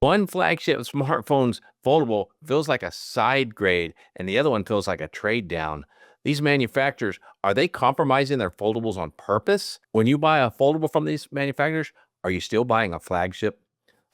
One flagship smartphone's foldable feels like a side grade, and the other one feels like a trade down. These manufacturers, are they compromising their foldables on purpose? When you buy a foldable from these manufacturers, are you still buying a flagship?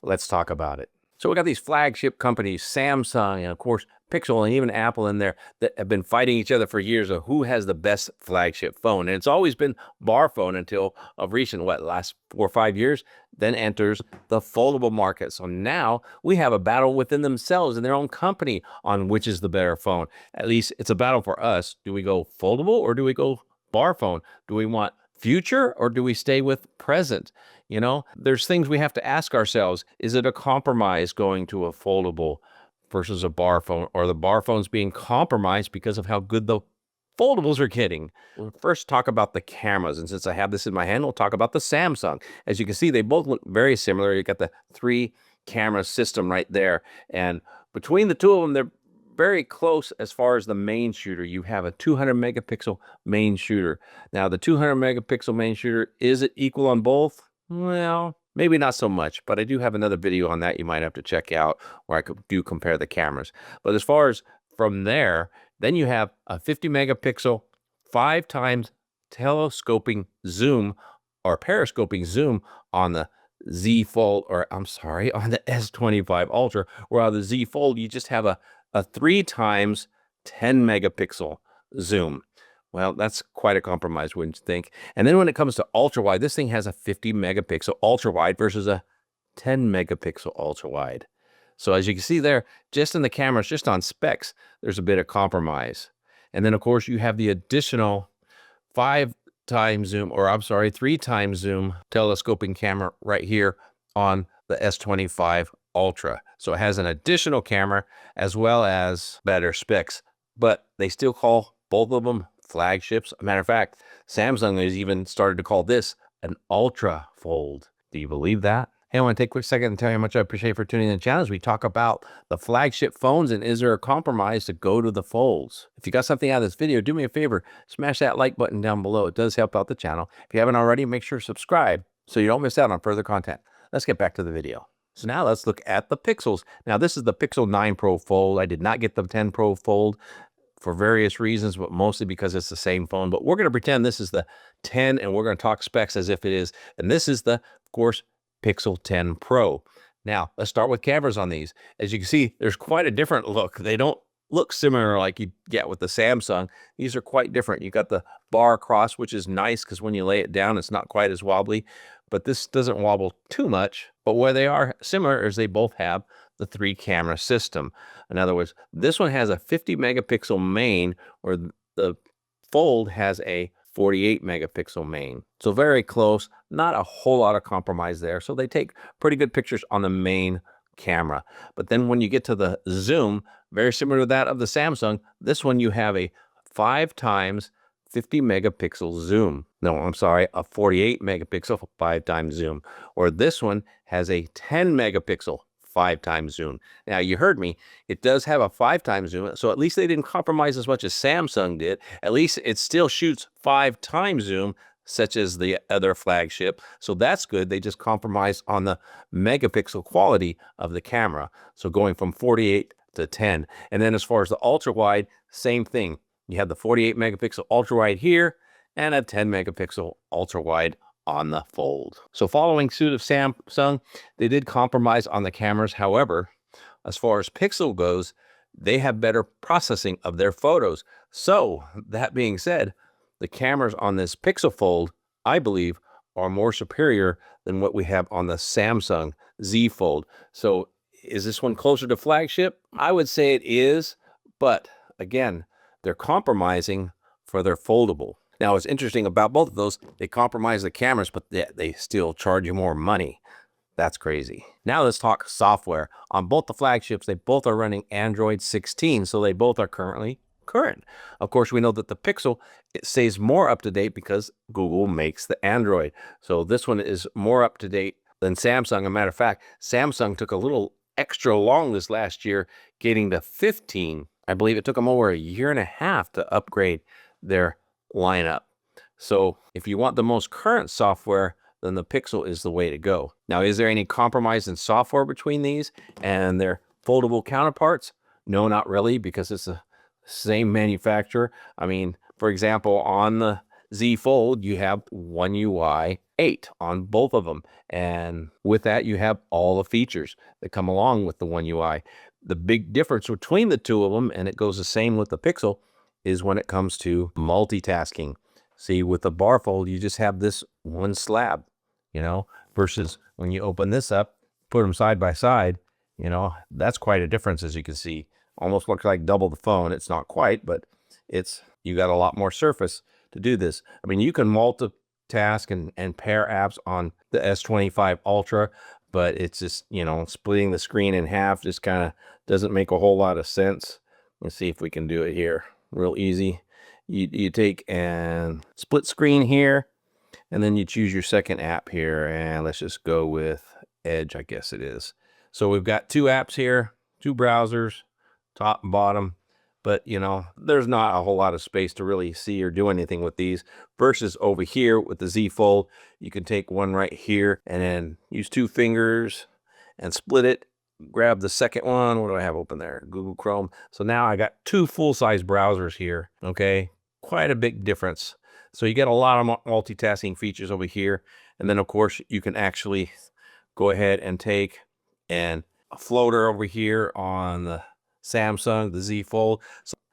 Let's talk about it. So we got these flagship companies, Samsung, and of course, Pixel, and even Apple in there that have been fighting each other for years of who has the best flagship phone. And it's always been bar phone until of recent, last 4 or 5 years, then enters the foldable market. So now we have a battle within themselves and their own company on which is the better phone. At least it's a battle for us. Do we go foldable or do we go bar phone? Do we want future or do we stay with present? There's things we have to ask ourselves. Is it a compromise going to a foldable versus a bar phone, or the bar phones being compromised because of how good the foldables are getting? We'll first talk about the cameras. And since I have this in my hand, we'll talk about the Samsung. As you can see, they both look very similar. You got the 3 camera system right there. And between the two of them, they're very close as far as the main shooter. You have a 200 megapixel main shooter. Now, the 200 megapixel main shooter, is it equal on both? Well, maybe not so much, but I do have another video on that you might have to check out where I do compare the cameras. But as far as from there, then you have a 50 megapixel, 5 times telescoping zoom or periscoping zoom on the Z Fold, or I'm sorry, on the S25 Ultra, where on the Z Fold, you just have a 3 times 10 megapixel zoom. Well, that's quite a compromise, wouldn't you think? And then when it comes to ultra wide, this thing has a 50 megapixel ultra wide versus a 10 megapixel ultra wide. So as you can see there, just in the cameras, just on specs, there's a bit of compromise. And then of course you have the additional 5 times zoom, or I'm sorry, 3 times zoom telescoping camera right here on the S25 Ultra. So it has an additional camera as well as better specs, but they still call both of them flagships. As a matter of fact, Samsung has even started to call this an Ultra Fold. Do you believe that? Hey, I want to take a quick second and tell you how much I appreciate you for tuning in the channel as we talk about the flagship phones and is there a compromise to go to the folds. If you got something out of this video, do me a favor, smash that like button down below. It does help out the channel. If you haven't already, make sure to subscribe so you don't miss out on further content. Let's get back to the video. So now let's look at the Pixels. Now this is the Pixel 9 Pro Fold. I did not get the 10 Pro Fold for various reasons, but mostly because it's the same phone. But we're going to pretend this is the 10 and we're going to talk specs as if it is. And this is the, of course, Pixel 10 Pro. Now, let's start with cameras on these. As you can see, there's quite a different look. They don't look similar like you get with the Samsung. These are quite different. You got the bar across, which is nice because when you lay it down, it's not quite as wobbly. But this doesn't wobble too much. But where they are similar is they both have the 3-camera system. In other words, this one has a 50 megapixel main, where the Fold has a 48 megapixel main. So very close, not a whole lot of compromise there. So they take pretty good pictures on the main camera. But then when you get to the zoom, very similar to that of the Samsung, this one you have a 5 times 50 megapixel zoom. No, I'm sorry, a 48 megapixel 5 times zoom. Or this one has a 10 megapixel 5 times zoom. Now you heard me, it does have a 5 times zoom, so at least they didn't compromise as much as Samsung did. At least it still shoots 5 times zoom, such as the other flagship. So that's good. They just compromised on the megapixel quality of the camera. So going from 48 to 10. And then as far as the ultra wide, same thing. You have the 48 megapixel ultra wide here and a 10 megapixel ultra wide on the Fold. So following suit of Samsung, they did compromise on the cameras. However, as far as Pixel goes, they have better processing of their photos. So that being said, the cameras on this Pixel Fold, I believe, are more superior than what we have on the Samsung Z Fold. So is this one closer to flagship? I would say it is, but again, they're compromising for their foldable. Now, what's interesting about both of those, they compromise the cameras, but they still charge you more money. That's crazy. Now let's talk software. On both the flagships, they both are running Android 16, so they both are currently current. Of course, we know that the Pixel, it stays more up to date because Google makes the Android. So this one is more up to date than Samsung. As a matter of fact, Samsung took a little extra long this last year getting to 15. I believe it took them over a year and a half to upgrade their lineup. So if you want the most current software, then the Pixel is the way to go. Now, is there any compromise in software between these and their foldable counterparts? No, not really, because it's the same manufacturer. I mean, for example, on the Z Fold, you have One UI 8 on both of them. And with that, you have all the features that come along with the One UI. The big difference between the two of them, and it goes the same with the Pixel, is when it comes to multitasking. See, with the bar fold, you just have this one slab, versus when you open this up, put them side by side, that's quite a difference, as you can see. Almost looks like double the phone. It's not quite, but you got a lot more surface to do this. I mean, you can multitask and pair apps on the S25 Ultra, but it's just, splitting the screen in half just kind of doesn't make a whole lot of sense. Let's see if we can do it here. Real easy. You take and split screen here, and then you choose your second app here, and let's just go with Edge, I guess it is. So we've got two apps here, two browsers, top and bottom, but there's not a whole lot of space to really see or do anything with these, versus over here with the Z Fold, you can take one right here and then use two fingers and split it, grab the second one. What do I have open there? Google Chrome. So now I got two full-size browsers here. Okay, quite a big difference. So you get a lot of multitasking features over here, and then of course you can actually go ahead and take and a floater over here on the Samsung, the Z Fold.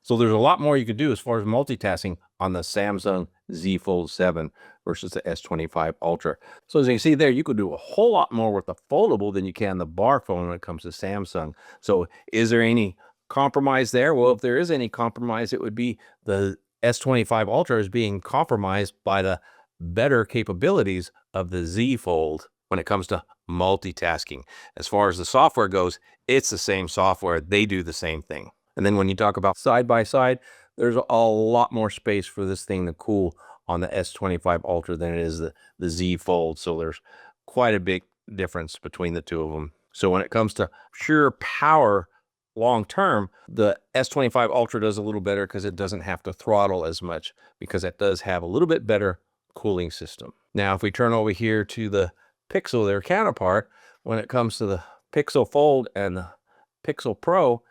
So there's a lot more you can do as far as multitasking on the Samsung Z Fold 7 versus the S25 Ultra. So as you can see there, you could do a whole lot more with the foldable than you can the bar phone when it comes to Samsung. So is there any compromise there? Well, if there is any compromise, it would be the S25 Ultra is being compromised by the better capabilities of the Z Fold when it comes to multitasking. As far as the software goes, it's the same software. They do the same thing. And then when you talk about side by side, there's a lot more space for this thing to cool on the S25 Ultra than it is the Z Fold. So there's quite a big difference between the two of them. So when it comes to pure power long term, the S25 Ultra does a little better because it doesn't have to throttle as much, because it does have a little bit better cooling system. Now, if we turn over here to the Pixel, their counterpart, when it comes to the Pixel Fold and the Pixel Pro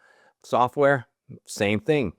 software, same thing.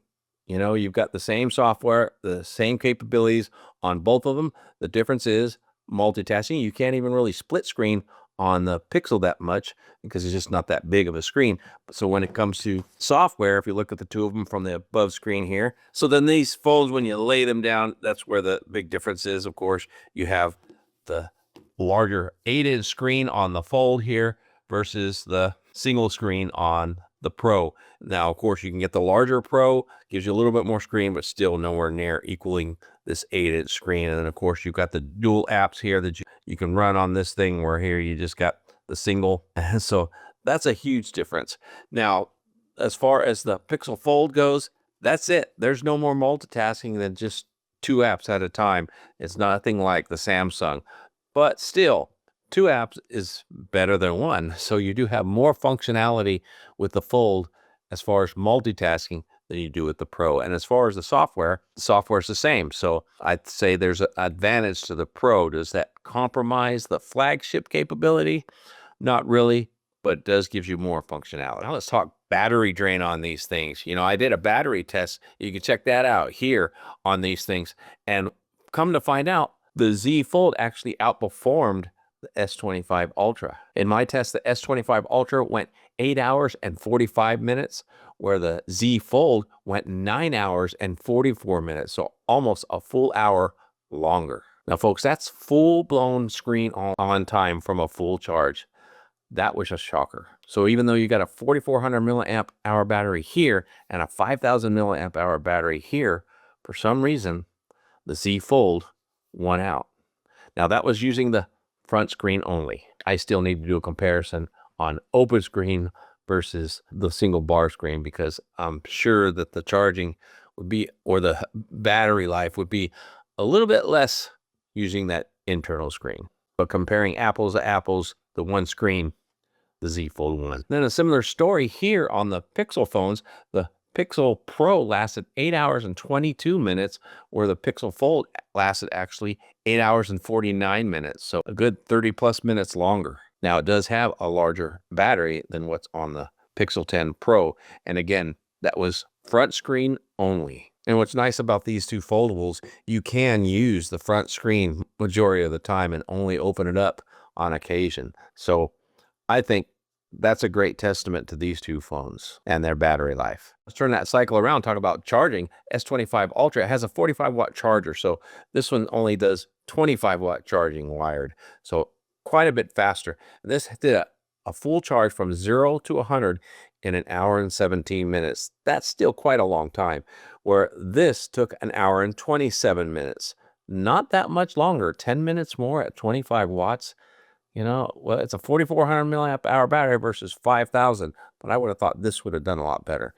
You've got the same software, the same capabilities on both of them. The difference is multitasking. You can't even really split screen on the Pixel that much because it's just not that big of a screen. So when it comes to software, if you look at the two of them from the above screen here, so then these phones, when you lay them down, that's where the big difference is. Of course, you have the larger 8-inch screen on the Fold here versus the single screen on the Pro. Now, of course, you can get the larger Pro, gives you a little bit more screen, but still nowhere near equaling this 8-inch screen. And then, of course, you've got the dual apps here that you can run on this thing, where here you just got the single. And so that's a huge difference. Now, as far as the Pixel Fold goes, that's it. There's no more multitasking than just two apps at a time. It's nothing like the Samsung. But still, two apps is better than one. So you do have more functionality with the Fold as far as multitasking than you do with the Pro. And as far as the software is the same. So I'd say there's an advantage to the Pro. Does that compromise the Flagship capability? Not really, but it does give you more functionality. Now let's talk battery drain on these things. I did a battery test. You can check that out here on these things. And come to find out, the Z Fold actually outperformed the S25 Ultra. In my test, the S25 Ultra went 8 hours and 45 minutes, where the Z Fold went 9 hours and 44 minutes. So almost a full hour longer. Now, folks, that's full-blown screen on time from a full charge. That was a shocker. So even though you got a 4,400 milliamp hour battery here and a 5,000 milliamp hour battery here, for some reason, the Z Fold won out. Now, that was using the front screen only. I still need to do a comparison on open screen versus the single bar screen, because I'm sure that the charging would be, or the battery life would be a little bit less using that internal screen. But comparing apples to apples, the one screen, the Z Fold won. Then a similar story here on the Pixel phones. The Pixel Pro lasted 8 hours and 22 minutes, where the Pixel Fold lasted actually 8 hours and 49 minutes. So a good 30 plus minutes longer. Now it does have a larger battery than what's on the Pixel 10 Pro. And again, that was front screen only. And what's nice about these two foldables, you can use the front screen majority of the time and only open it up on occasion. So I think that's a great testament to these two phones and their battery life. Let's turn that cycle around, talk about charging. S25 Ultra has a 45-watt charger. So this one only does 25-watt charging wired. So quite a bit faster. This did a full charge from 0 to 100 in an hour and 17 minutes. That's still quite a long time, where this took an hour and 27 minutes. Not that much longer, 10 minutes more at 25 watts. You know, well, it's a 4,400 milliamp hour battery versus 5,000, but I would have thought this would have done a lot better.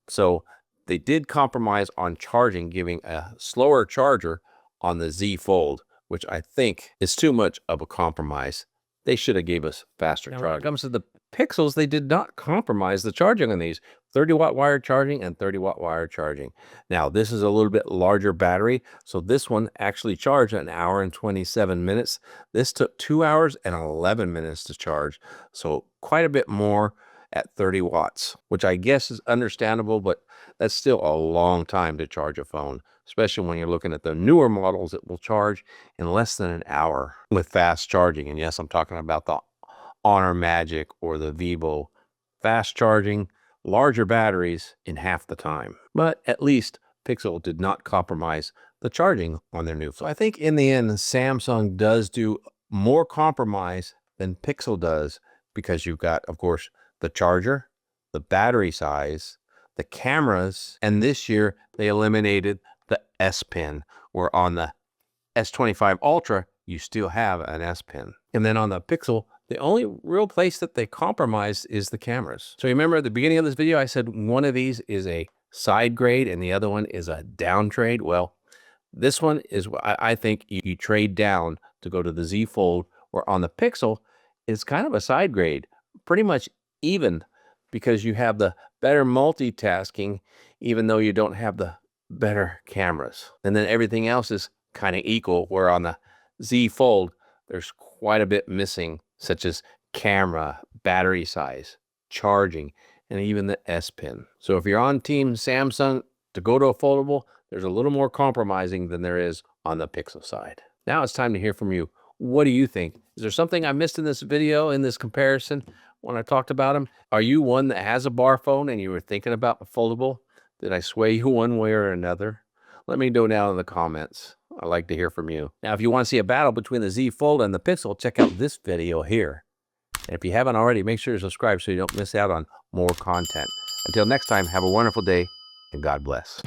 So they did compromise on charging, giving a slower charger on the Z Fold, which I think is too much of a compromise. They should have gave us faster charging. When it comes to the Pixels, they did not compromise the charging on these. 30-watt wired charging and 30-watt wired charging. Now, this is a little bit larger battery, so this one actually charged an hour and 27 minutes. This took 2 hours and 11 minutes to charge, so quite a bit more at 30 watts, which I guess is understandable, but that's still a long time to charge a phone, especially when you're looking at the newer models that will charge in less than an hour with fast charging. And yes, I'm talking about the Honor Magic or the Vivo. Fast charging, larger batteries in half the time. But at least Pixel did not compromise the charging on their new phone. So I think in the end, Samsung does do more compromise than Pixel does, because you've got, of course, the charger, the battery size, the cameras, and this year they eliminated the S Pen, where on the S25 Ultra, you still have an S Pen. And then on the Pixel, the only real place that they compromised is the cameras. So remember at the beginning of this video, I said one of these is a side grade and the other one is a down trade. Well, this one is, I think you trade down to go to the Z Fold, or on the Pixel, it's kind of a side grade, pretty much even, because you have the better multitasking, even though you don't have the better cameras. And then everything else is kind of equal, where on the Z Fold, there's quite a bit missing, such as camera, battery size, charging, and even the S Pen. So if you're on Team Samsung to go to a foldable, there's a little more compromising than there is on the Pixel side. Now it's time to hear from you. What do you think? Is there something I missed in this video, in this comparison, when I talked about them? Are you one that has a bar phone and you were thinking about a foldable? Did I sway you one way or another? Let me know down in the comments. I'd like to hear from you. Now, if you want to see a battle between the Z Fold and the Pixel, check out this video here. And if you haven't already, make sure to subscribe so you don't miss out on more content. Until next time, have a wonderful day and God bless.